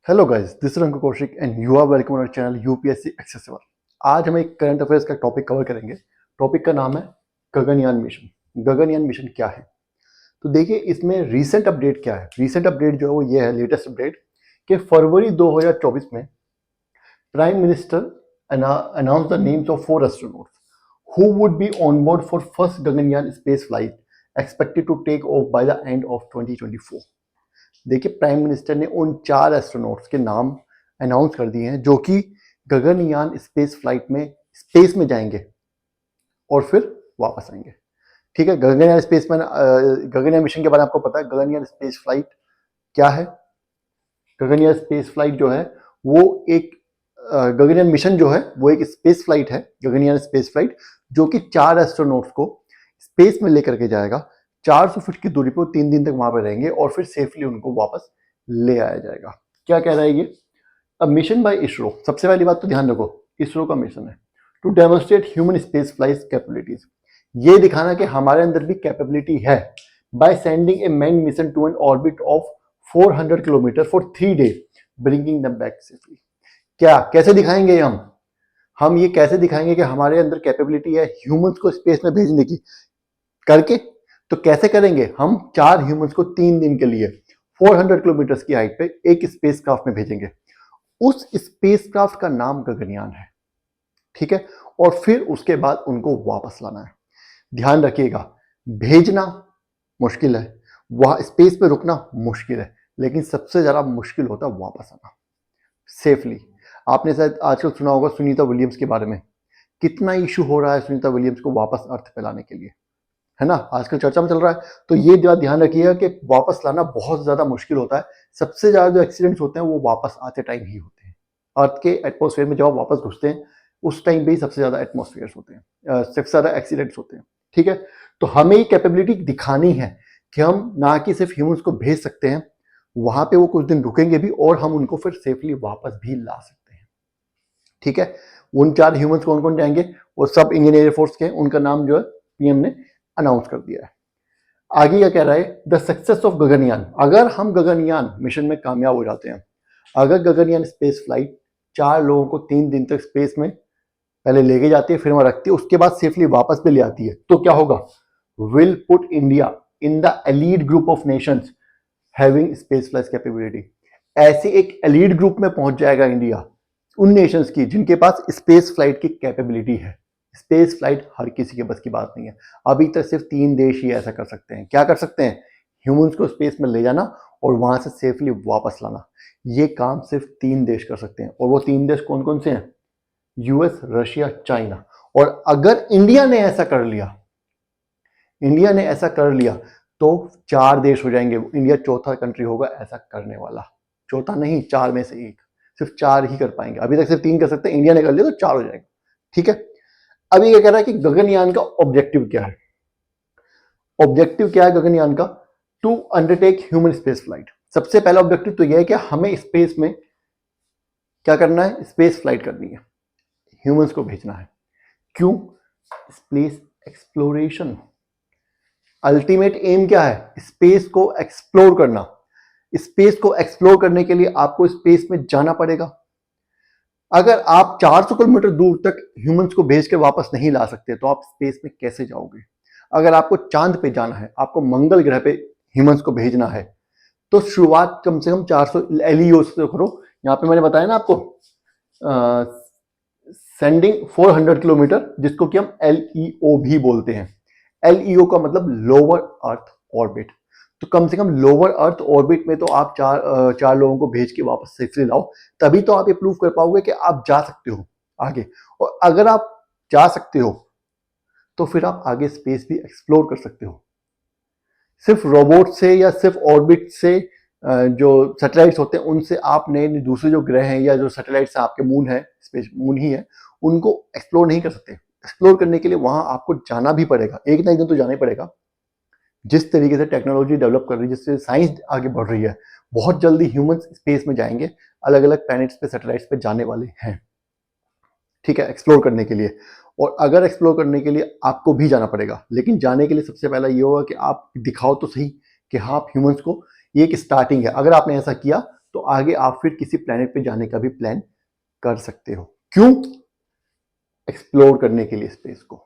Hello guys, this is Ankur Kaushik and you are welcome on our channel UPSC accessible. आज हम एक current affairs का topic cover करेंगे। Topic का नाम है गगनयान मिशन। गगनयान मिशन क्या है? तो देखिए, इसमें रीसेंट अपडेट क्या है। रीसेंट अपडेट जो है वो ये है, लेटेस्ट अपडेट, कि फरवरी 2024 में prime minister announce the names of 4 astronauts who would be on board for first Gaganyaan space flight expected to take off by the end of 2024। देखिए, प्राइम मिनिस्टर ने उन 4 एस्ट्रोनॉट्स के नाम अनाउंस कर दिए हैं जो कि गगनयान स्पेस फ्लाइट में स्पेस में जाएंगे और फिर वापस आएंगे। ठीक है, गगनयान स्पेस में गगनयान मिशन के बारे में आपको पता है। गगनयान स्पेस फ्लाइट क्या है? गगनयान स्पेस फ्लाइट जो है वो एक गगनयान मिशन जो है वो एक स्पेस फ्लाइट है। गगनयान स्पेस फ्लाइट जो कि 4 एस्ट्रोनॉट्स को स्पेस में लेकर के जाएगा। 400 फीट की दूरी पर 3 दिन तक वहां पर रहेंगे और फिर सेफली उनको वापस ले आया जाएगा। क्या कह रहा है ये? अब मिशन बाय इसरो। सबसे पहली बात तो ध्यान रखो, इसरो का मिशन है to demonstrate human space flight capabilities. ये दिखाना कि हमारे अंदर भी कैपेबिलिटी है by sending a man mission to an orbit of 400 kilometre for 3 days bringing them back safely. क्या कैसे दिखाएंगे हम ये कैसे दिखाएंगे कि हमारे अंदर कैपेबिलिटी है ह्यूमंस को स्पेस में भेजने की? करके तो कैसे करेंगे? हम 4 ह्यूमंस को 3 दिन के लिए 400 किलोमीटर की हाइट पे एक स्पेसक्राफ्ट में भेजेंगे। उस स्पेसक्राफ्ट का नाम गगनयान है। ठीक है, और फिर उसके बाद उनको वापस लाना है। ध्यान रखिएगा, भेजना मुश्किल है, वहां स्पेस पे रुकना मुश्किल है, लेकिन सबसे ज्यादा मुश्किल होता है वापस आना सेफली। आपने शायद आजकल सुना होगा सुनीता विलियम्स के बारे में। कितना इशू हो रहा है सुनीता विलियम्स को वापस अर्थ पे लाने के लिए, है ना? आजकल चर्चा में चल रहा है। तो ये बात ध्यान रखिएगा कि वापस लाना बहुत ज्यादा मुश्किल होता है। सबसे ज्यादा जो एक्सीडेंट्स होते हैं वो वापस आते टाइम ही होते हैं। अर्थ के एटमॉस्फेयर में जब आप वापस घुसते हैं उस टाइम पे ही सबसे ज्यादा एटमॉस्फेयर होते हैं, सबसे ज्यादा एक्सीडेंट्स होते हैं। ठीक है, तो हमें ये कैपेबिलिटी दिखानी है कि हम ना कि सिर्फ ह्यूमंस को भेज सकते हैं, वहां पे वो कुछ दिन रुकेंगे भी और हम उनको फिर सेफली वापस भी ला सकते हैं। ठीक है, उन 4 ह्यूमंस कौन कौन जाएंगे? वो सब इंडियन एयरफोर्स के, उनका नाम जो है पीएम ने अनाउंस कर दिया है। आगे क्या कह रहा है? The success of Gaganyaan. अगर हम गगनयान मिशन में कामयाब हो जाते हैं, अगर गगनयान स्पेस फ्लाइट 4 लोगों को 3 दिन तक स्पेस में पहले लेके जाती है, फिर वहां रखती है, उसके बाद सेफली वापस भी ले आती है, तो क्या होगा? Will put India in the elite group of Nations having space flight capability. ऐसे एक एलीट ग्रुप में पहुंच जाएगा इंडिया, उन नेशंस की जिनके पास स्पेस फ्लाइट की कैपेबिलिटी है। स्पेस फ्लाइट हर किसी के बस की बात नहीं है। अभी तक सिर्फ 3 देश ही ऐसा कर सकते हैं। क्या कर सकते हैं? ह्यूमंस को स्पेस में ले जाना और वहां से सेफली वापस लाना। ये काम सिर्फ 3 देश कर सकते हैं, और वो 3 देश कौन कौन से हैं? US, Russia, China. और अगर इंडिया ने ऐसा कर लिया, इंडिया ने ऐसा कर लिया तो 4 देश हो जाएंगे। इंडिया चौथा कंट्री होगा ऐसा करने वाला। चौथा नहीं, 4 में से एक। सिर्फ 4 ही कर पाएंगे। अभी तक सिर्फ 3 कर सकते हैं, इंडिया ने कर लिया तो 4 हो जाएगा। ठीक है, अभी ये कह रहा है कि गगनयान का ऑब्जेक्टिव क्या है? ऑब्जेक्टिव क्या है गगनयान का? To undertake human space flight. सबसे पहला ऑब्जेक्टिव तो यह है कि हमें स्पेस में क्या करना है? स्पेस फ्लाइट करनी है, ह्यूमंस को भेजना है। क्यों? Space exploration. अल्टीमेट एम क्या है? स्पेस को एक्सप्लोर करना। स्पेस को एक्सप्लोर करने के लिए आपको स्पेस में जाना पड़ेगा। अगर आप 400 किलोमीटर दूर तक ह्यूमंस को भेज के वापस नहीं ला सकते तो आप स्पेस में कैसे जाओगे? अगर आपको चांद पे जाना है, आपको मंगल ग्रह पे ह्यूमंस को भेजना है, तो शुरुआत कम से कम 400 एलईओ से करो। यहाँ पे मैंने बताया ना आपको, सेंडिंग 400 किलोमीटर, जिसको कि हम एलईओ भी बोलते हैं। एलईओ का मतलब लोअर अर्थ ऑर्बिट। तो कम से कम लोअर अर्थ ऑर्बिट में तो आप 4 लोगों को भेज के वापस सेफली लाओ, तभी तो आप ये प्रूव कर पाओगे कि आप जा सकते हो आगे। और अगर आप जा सकते हो तो फिर आप आगे स्पेस भी एक्सप्लोर कर सकते हो। सिर्फ रोबोट से या सिर्फ ऑर्बिट से, जो सैटेलाइट्स होते हैं उनसे आप नए दूसरे जो ग्रह हैं या जो सैटेलाइट्स आपके मून है, स्पेस मून ही है, उनको एक्सप्लोर नहीं कर सकते। एक्सप्लोर करने के लिए वहां आपको जाना भी पड़ेगा, एक ना एक दिन तो जाना ही पड़ेगा। जिस तरीके से टेक्नोलॉजी डेवलप कर रही है, जिससे साइंस आगे बढ़ रही है, बहुत जल्दी ह्यूमंस स्पेस में जाएंगे, अलग अलग प्लैनेट्स पे, सैटेलाइट्स पे जाने वाले हैं। ठीक है, एक्सप्लोर करने के लिए। और अगर एक्सप्लोर करने के लिए आपको भी जाना पड़ेगा, लेकिन जाने के लिए सबसे पहला ये होगा कि आप दिखाओ तो सही कि हाँ, आप ह्यूमंस को, ये एक स्टार्टिंग है। अगर आपने ऐसा किया तो तो आगे आप फिर किसी प्लेनेट पे जाने का भी प्लान कर सकते हो। क्यों? एक्सप्लोर करने के लिए स्पेस को।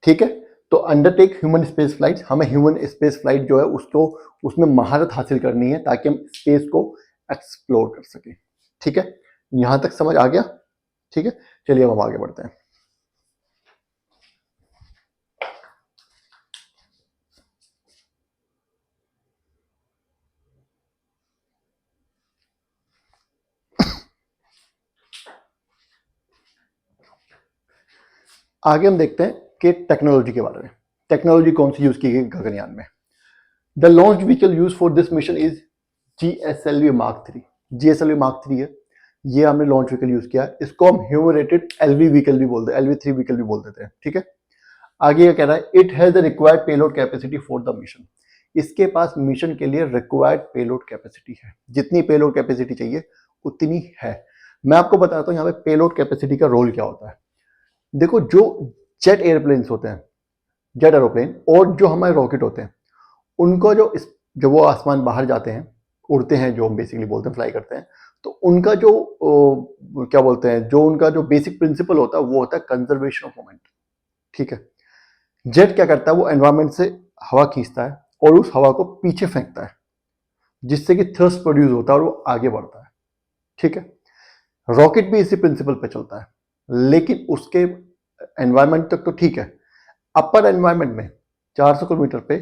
ठीक है, तो अंडरटेक ह्यूमन स्पेस फ्लाइट, हमें ह्यूमन स्पेस फ्लाइट जो है उसको उसमें महारत हासिल करनी है ताकि हम स्पेस को एक्सप्लोर कर सकें। ठीक है, यहां तक समझ आ गया? ठीक है, चलिए अब हम आगे बढ़ते हैं। आगे हम देखते हैं कि टेक्नोलॉजी के बारे में। टेक्नोलॉजी कौन सी यूज की गई गगनयान में? The launch vehicle use for this mission is GSLV Mark 3। GSLV Mark 3 है, ये हमने लॉन्च व्हीकल यूज किया है। इसको हम ह्यूमन रेटेड LV व्हीकल भी बोलते हैं, LV3 व्हीकल भी बोल देते हैं। ठीक है, आगे ये कह रहा है it has the required payload capacity for the mission. इसके पास मिशन के लिए रिक्वायर्ड पेलोड कैपेसिटी है, जितनी पेलोड कैपेसिटी चाहिए उतनी है। मैं आपको बताता हूँ यहाँ पे पेलोड कैपेसिटी का रोल क्या होता है। देखो, जो जेट एयरप्लेन्स होते हैं, जेट एरोप्लेन, और जो हमारे रॉकेट होते हैं, उनको जब वो आसमान बाहर जाते हैं, उड़ते हैं, जो हम बेसिकली बोलते हैं फ्लाई करते हैं, तो उनका जो क्या बोलते हैं, जो उनका जो बेसिक प्रिंसिपल होता है वो होता है कंजर्वेशन ऑफ मोमेंट। ठीक है, जेट क्या करता है, वो एनवायरमेंट से हवा खींचता है और उस हवा को पीछे फेंकता है, जिससे कि थ्रस्ट प्रोड्यूस होता है और वो आगे बढ़ता है। ठीक है, रॉकेट भी इसी प्रिंसिपल पे चलता है, लेकिन उसके एनवायरमेंट तक तो ठीक है। अपर एनवायरमेंट में 400 किलोमीटर पे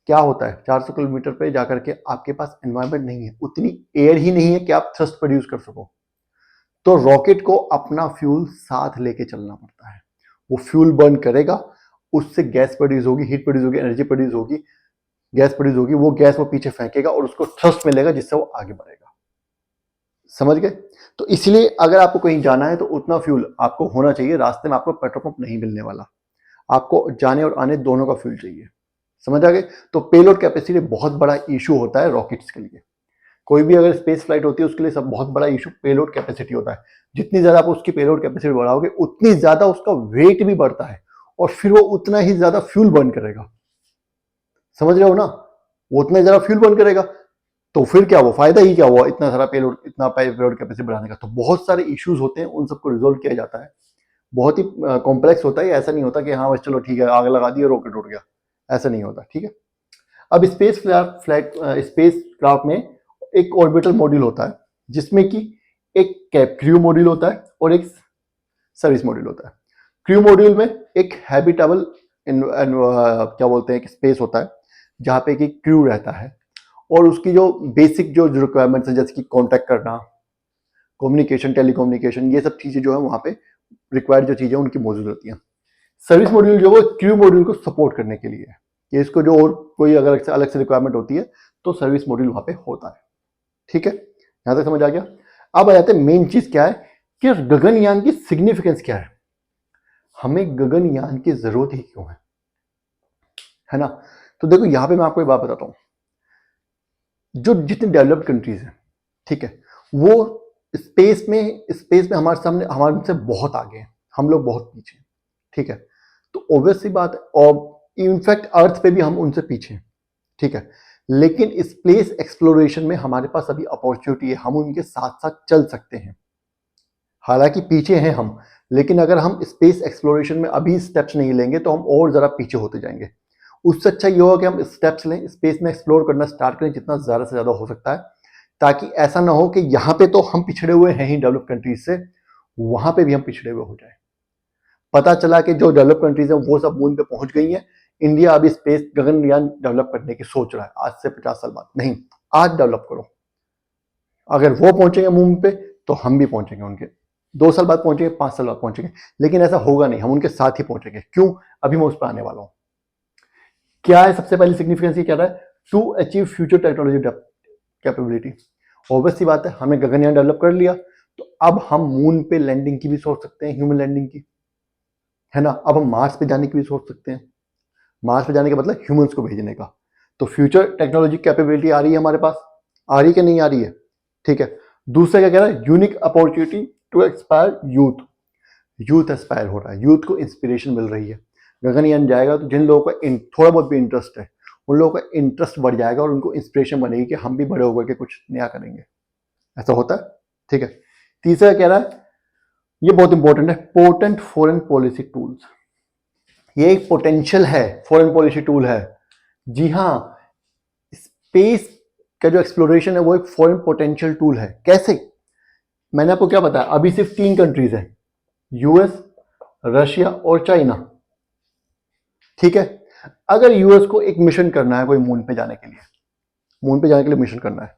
क्या होता है, 400 किलोमीटर पे जाकर के आपके पास एनवायरमेंट नहीं है, उतनी एयर ही नहीं है कि आप थ्रस्ट प्रोड्यूस कर सको। तो रॉकेट को अपना फ्यूल साथ लेके चलना पड़ता है। वो फ्यूल बर्न करेगा, उससे गैस प्रोड्यूस होगी, हीट प्रोड्यूस होगी, एनर्जी प्रोड्यूस होगी, गैस प्रोड्यूस होगी। वो गैस वो पीछे फेंकेगा और उसको थ्रस्ट मिलेगा, जिससे वो आगे बढ़ेगा। समझ गए? तो इसलिए अगर आपको कहीं जाना है तो उतना फ्यूल आपको होना चाहिए। रास्ते में आपको पेट्रोल पंप नहीं मिलने वाला, आपको जाने और आने दोनों का फ्यूल चाहिए। समझ आ गए? तो पेलोड कैपेसिटी बहुत बड़ा इशू होता है रॉकेट्स के लिए। कोई भी अगर स्पेस फ्लाइट होती है उसके लिए सब बहुत बड़ा इशू पेलोड कैपेसिटी होता है। जितनी ज्यादा आप उसकी पेलोड कैपेसिटी बढ़ाओगे उतनी ज्यादा उसका वेट भी बढ़ता है और फिर वो उतना ही ज्यादा फ्यूल बर्न करेगा। समझ रहे हो ना? वो उतना ज्यादा फ्यूल बर्न करेगा, तो फिर क्या हुआ, फायदा ही क्या हुआ इतना सारा पेलोड, इतना पेलोड कैपेसिटी बढ़ाने का? तो बहुत सारे इश्यूज होते हैं, उन सबको रिजोल्व किया जाता है। बहुत ही कॉम्प्लेक्स होता है, ऐसा नहीं होता कि हाँ बस चलो ठीक है आग लगा दिया रॉकेट उड़ गया, ऐसा नहीं होता। ठीक है, अब स्पेस क्राफ्ट में एक ऑर्बिटल मॉड्यूल होता है, जिसमें कि एक क्रू मॉड्यूल होता है और एक सर्विस मॉड्यूल होता है। क्रू मॉड्यूल में एक हैबिटेबल क्या बोलते हैं, एक स्पेस होता है जहाँ पे कि क्रू रहता है, और उसकी जो बेसिक जो रिक्वायरमेंट्स है, जैसे कि कॉन्टैक्ट करना, कम्युनिकेशन, टेलीकम्युनिकेशन, ये सब चीजें जो है वहाँ पे रिक्वायर्ड जो चीजें उनकी मौजूद रहती हैं। सर्विस मॉड्यूल जो वो क्रू मॉड्यूल को सपोर्ट करने के लिए है, कि इसको जो और कोई अगर अलग से रिक्वायरमेंट होती है तो सर्विस मॉड्यूल वहाँ पे होता है। ठीक है, यहाँ तक समझ आ गया? अब आ जाते हैं मेन चीज क्या है, कि गगनयान की सिग्निफिकेंस क्या है, हमें गगनयान की जरूरत ही क्यों है ना? तो देखो यहाँ पे मैं आपको एक बात बताता हूँ, जो जितनी डेवलप्ड कंट्रीज हैं, ठीक है, वो स्पेस में हमारे सामने, हमारे से बहुत आगे हैं, हम लोग बहुत पीछे हैं। ठीक है, तो ऑब्वियस सी बात है, और इनफैक्ट अर्थ पे भी हम उनसे पीछे हैं। ठीक है, लेकिन स्पेस एक्सप्लोरेशन में हमारे पास अभी अपॉर्चुनिटी है, हम उनके साथ साथ चल सकते हैं। हालांकि पीछे हैं हम, लेकिन अगर हम स्पेस एक्सप्लोरेशन में अभी स्टेप्स नहीं लेंगे तो हम और ज़रा पीछे होते जाएंगे। उससे अच्छा ये होगा कि हम स्टेप्स लें, स्पेस में एक्सप्लोर करना स्टार्ट करें जितना ज़्यादा से ज़्यादा हो सकता है, ताकि ऐसा ना हो कि यहाँ पे तो हम पिछड़े हुए हैं ही डेवलप कंट्रीज से, वहां पे भी हम पिछड़े हुए हो जाए। पता चला कि जो डेवलप कंट्रीज हैं वो सब मून पे पहुंच गई हैं, इंडिया अभी स्पेस गगनयान डेवलप करने की सोच रहा है, आज से 50 साल बाद नहीं, आज डेवलप करो। अगर वो पहुंचेंगे मून पे तो हम भी पहुंचेंगे उनके, 2 साल बाद पहुंचेंगे, 5 साल बाद पहुंचेंगे, लेकिन ऐसा होगा नहीं, हम उनके साथ ही पहुंचेंगे। क्यों? अभी मैं उस पर आने वाला हूं। क्या है सबसे पहली सिग्निफिकेंस, ये क्या रहा है, to achieve future technology capability. Obvious सी बात है, हमने गगनयान डेवलप कर लिया, तो अब हम मून पे लैंडिंग की भी सोच सकते हैं, ह्यूमन लैंडिंग की, है ना? अब हम मार्स पे जाने की भी सोच सकते हैं, मार्स पे जाने का मतलब ह्यूमंस को भेजने का। तो फ्यूचर टेक्नोलॉजी कैपेबिलिटी आ रही है हमारे पास, आ रही कि नहीं आ रही है? ठीक है, दूसरा क्या कह रहा है, unique opportunity to expire youth. Youth expire हो रहा है, यूथ को इंस्पिरेशन मिल रही है। गगनयान जाएगा तो जिन लोगों का थोड़ा बहुत भी इंटरेस्ट है, उन लोगों का इंटरेस्ट बढ़ जाएगा और उनको इंस्पिरेशन बनेगी कि हम भी बड़े होकर के कुछ नया करेंगे। ऐसा होता है, ठीक है। तीसरा कह रहा है, ये बहुत इंपॉर्टेंट है, पोटेंट फॉरेन पॉलिसी टूल्स। ये एक पोटेंशियल है फॉरेन पॉलिसी टूल है। जी हाँ, स्पेस का जो एक्सप्लोरेशन है वो एक फॉरेन पोटेंशियल टूल है। कैसे? मैंने आपको क्या बताया, अभी सिर्फ 3 कंट्रीज हैं, यूएस, रशिया और चाइना, ठीक है। अगर यूएस को एक मिशन करना है कोई मून पे जाने के लिए, मून पे जाने के लिए मिशन करना है,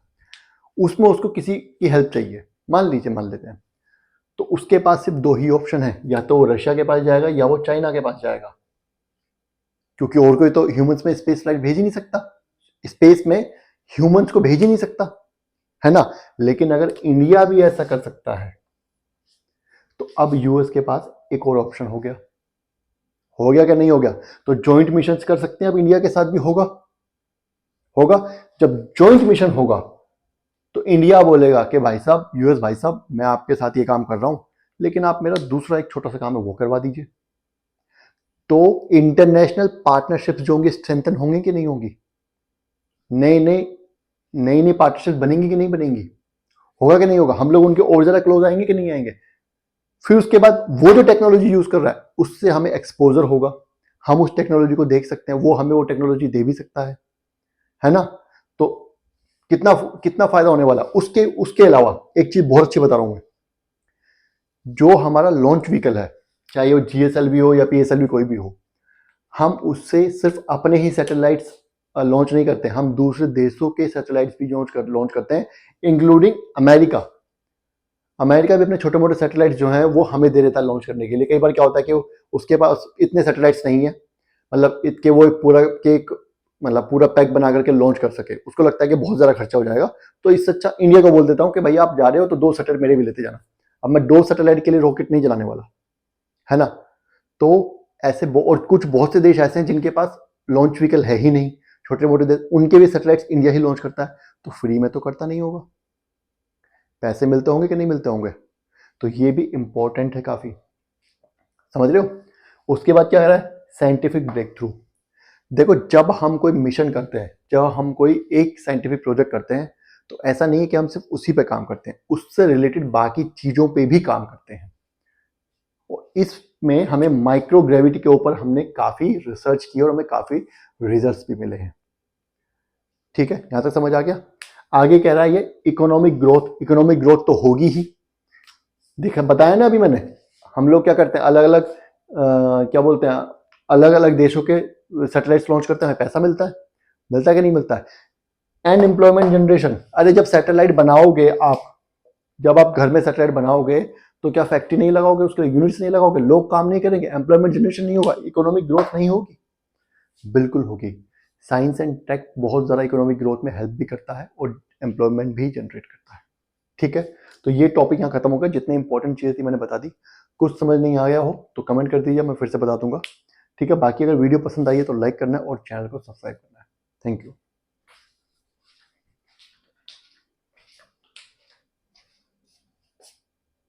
उसमें उसको किसी की हेल्प चाहिए, मान लेते हैं, तो उसके पास सिर्फ 2 ही ऑप्शन है, या तो वो रशिया के पास जाएगा या वो चाइना के पास जाएगा, क्योंकि और कोई तो ह्यूमंस में स्पेस फ्लाइट भेज ही नहीं सकता, स्पेस में ह्यूमंस को भेज ही नहीं सकता, है ना। लेकिन अगर इंडिया भी ऐसा कर सकता है तो अब यूएस के पास एक और ऑप्शन हो गया क्या नहीं हो गया? तो जॉइंट मिशंस कर सकते हैं अब इंडिया के साथ भी, होगा। जब जॉइंट मिशन होगा तो इंडिया बोलेगा कि भाई साहब, यूएस भाई साहब, मैं आपके साथ ये काम कर रहा हूं, लेकिन आप मेरा दूसरा एक छोटा सा काम है वो करवा दीजिए। तो इंटरनेशनल पार्टनरशिप्स जो होंगी स्ट्रेंथन होंगी कि नहीं होंगी? नई पार्टनरशिप बनेंगी कि नहीं बनेंगी? होगा कि नहीं होगा? हम लोग उनके और ज्यादा क्लोज आएंगे कि नहीं आएंगे? फिर उसके बाद वो जो टेक्नोलॉजी यूज कर रहा है उससे हमें एक्सपोजर होगा, हम उस टेक्नोलॉजी को देख सकते हैं, वो हमें वो टेक्नोलॉजी दे भी सकता है ना। तो कितना कितना फायदा होने वाला। उसके उसके अलावा एक चीज बहुत अच्छी बता रहा हूं मैं, जो हमारा लॉन्च व्हीकल है, चाहे वो जीएसएलवी हो या पीएसएलवी कोई भी हो, हम उससे सिर्फ अपने ही सैटेलाइट्स लॉन्च नहीं करते, हम दूसरे देशों के सैटेलाइट्स भी लॉन्च करते हैं, इंक्लूडिंग अमेरिका। अमेरिका भी अपने छोटे मोटे सैटेलाइट्स जो हैं वो हमें दे देता है लॉन्च करने के लिए। कई बार क्या होता है कि उसके पास इतने सैटेलाइट्स नहीं है, मतलब इतने वो मतलब पूरा पैक बना करके लॉन्च कर सके, उसको लगता है कि बहुत ज़्यादा खर्चा हो जाएगा, तो इससे अच्छा इंडिया को बोल देता हूँ कि भाई आप जा रहे हो तो 2 सैटेलाइट मेरे भी लेते जाना। अब मैं 2 सैटेलाइट के लिए रॉकेट नहीं चलाने वाला, है ना। तो ऐसे और कुछ बहुत से देश ऐसे हैं जिनके पास लॉन्च व्हीकल है ही नहीं, छोटे मोटे देश, उनके भी सैटेलाइट्स इंडिया ही लॉन्च करता है, तो फ्री में तो करता नहीं होगा, पैसे मिलते होंगे कि नहीं मिलते होंगे। तो ये भी इंपॉर्टेंट है काफी, समझ रहे हो। उसके बाद क्या कह रहा है, साइंटिफिक ब्रेक थ्रू। देखो, जब हम कोई मिशन करते हैं, जब हम कोई एक साइंटिफिक प्रोजेक्ट करते हैं, तो ऐसा नहीं है कि हम सिर्फ उसी पे काम करते हैं, उससे रिलेटेड बाकी चीजों पे भी काम करते हैं। और इसमें हमें माइक्रोग्रेविटी के ऊपर हमने काफी रिसर्च की और हमें काफी रिजल्ट्स भी मिले हैं, ठीक है। यहां तक समझ आ गया। आगे कह रहा है ये इकोनॉमिक ग्रोथ तो होगी ही, देखा बताया ना अभी मैंने। हम लोग क्या करते हैं, अलग अलग क्या बोलते हैं, अलग अलग देशों के सैटेलाइट्स लॉन्च करते हैं, हमें पैसा मिलता है कि नहीं मिलता है। एंड एम्प्लॉयमेंट जनरेशन, अरे जब सैटेलाइट बनाओगे आप, जब आप घर में सैटेलाइट बनाओगे तो क्या फैक्ट्री नहीं लगाओगे, उसके लिए यूनिट्स नहीं लगाओगे, लोग काम नहीं करेंगे, एम्प्लॉयमेंट जनरेशन नहीं होगा, इकोनॉमिक ग्रोथ नहीं होगी? बिल्कुल होगी। साइंस एंड टेक बहुत ज़्यादा इकोनॉमिक ग्रोथ में हेल्प भी करता है और एम्प्लॉयमेंट भी जनरेट करता है, ठीक है। तो ये टॉपिक यहाँ खत्म होगा, जितने इंपॉर्टेंट चीज़ थी मैंने बता दी। कुछ समझ नहीं आया हो तो कमेंट कर दीजिए, मैं फिर से बता दूंगा, ठीक है। बाकी अगर वीडियो पसंद आई है तो लाइक करना है और चैनल को सब्सक्राइब करना है। Thank you.